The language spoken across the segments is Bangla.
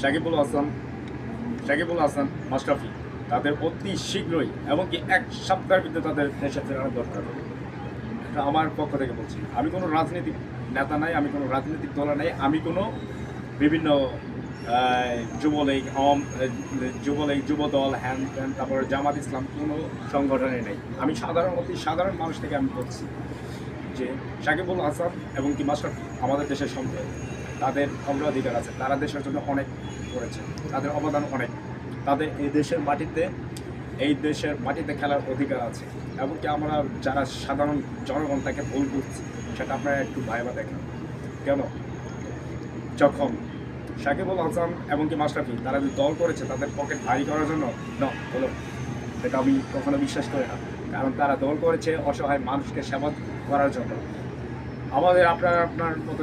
সাকিবুল হাসান মাশরাফি তাদের অতি শীঘ্রই এবং কি এক সপ্তাহের ভিতরে তাদের দেশে ফেরানো দরকার। এটা আমার পক্ষ থেকে বলছি। আমি কোনো রাজনৈতিক নেতা নাই, আমি কোনো রাজনৈতিক দল নাই, আমি কোনো বিভিন্ন যুবলীগ যুবদল হ্যান ত্যান তারপরে জামাত ইসলাম কোনো সংগঠনে নেই। আমি অতি সাধারণ মানুষ থেকে আমি বলছি যে সাকিবুল হাসান এবং কি মাশরাফি আমাদের দেশের সম্পদ, তাদের অগ্রাধিকার আছে, তারা দেশের জন্য অনেক করেছে, তাদের অবদান অনেক, তাদের এই দেশের মাটিতে খেলার অধিকার আছে। এমনকি আমরা যারা সাধারণ জনগণ তাকে ভুল বুঝছি, সেটা আপনারা একটু ভাইবা দেখেন। কেন যখন সাকিবুল হাসান এবং কি মাশরাফি তারা যে দল করেছে তাদের পকেট ভারী করার জন্য বলো, সেটা আমি কখনো বিশ্বাস করি না। কারণ তারা দল করেছে অসহায় মানুষকে সেবা করার জন্য। আপনার মতো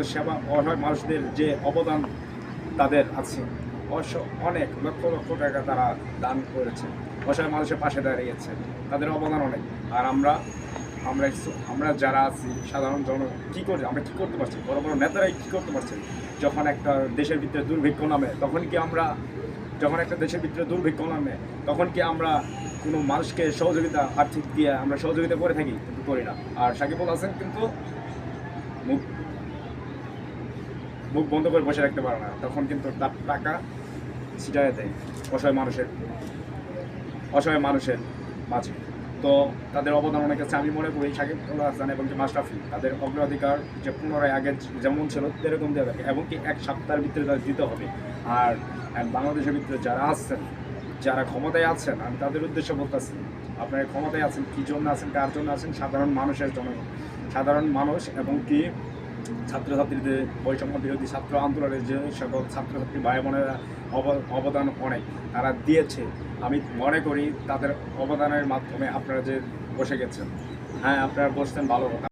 অসহায় মানুষদের যে অবদান তাদের আছে, অনেক লক্ষ লক্ষ টাকা তারা দান করেছে, অসহায় মানুষের পাশে দাঁড়িয়েছে, তাদের অবদান অনেক। আর আমরা যারা আছি সাধারণ কী করি, আমরা কী করতে পারছি? বড় বড় নেতারাই কী করতে পারছে? যখন একটা দেশের ভিতরে দুর্ভিক্ষ নামে তখন কি আমরা কোনো মানুষকে আর্থিক দিয়ে আমরা সহযোগিতা করে থাকি? কিন্তু করি না। আর সাকিবুল হাসান কিন্তু মুখ বন্ধ করে বসে রাখতে পারে না, তখন কিন্তু তার টাকা ছিটায় দেয় অসহায় মানুষের মাঝে। তো তাদের অবদান অনেক আছে। আমি মনে করি সাকিবুল হাসান এবং মাশরাফি তাদের অগ্রাধিকার যে পুনরায় আগে যেমন ছিল সেরকম দেওয়া থাকে, এবং কি এক সপ্তাহের ভিতরে তাদের দিতে হবে। আর বাংলাদেশের ভিতরে যারা ক্ষমতায় আছেন, আমি তাদের উদ্দেশ্যে বলতেছি, আপনারা ক্ষমতায় আছেন, কী জন্য আছেন, কার জন্য আছেন? সাধারণ মানুষ এবং কি ছাত্রছাত্রীদের বৈষম্য বিরোধী ছাত্র আন্দোলনের যে সকল ছাত্রছাত্রী ভাই বোনেরা অবদান অনেক তারা দিয়েছে। আমি মনে করি তাদের অবদানের মাধ্যমে আপনারা যে বসে গেছেন, হ্যাঁ আপনারা বসছেন ভালো কথা।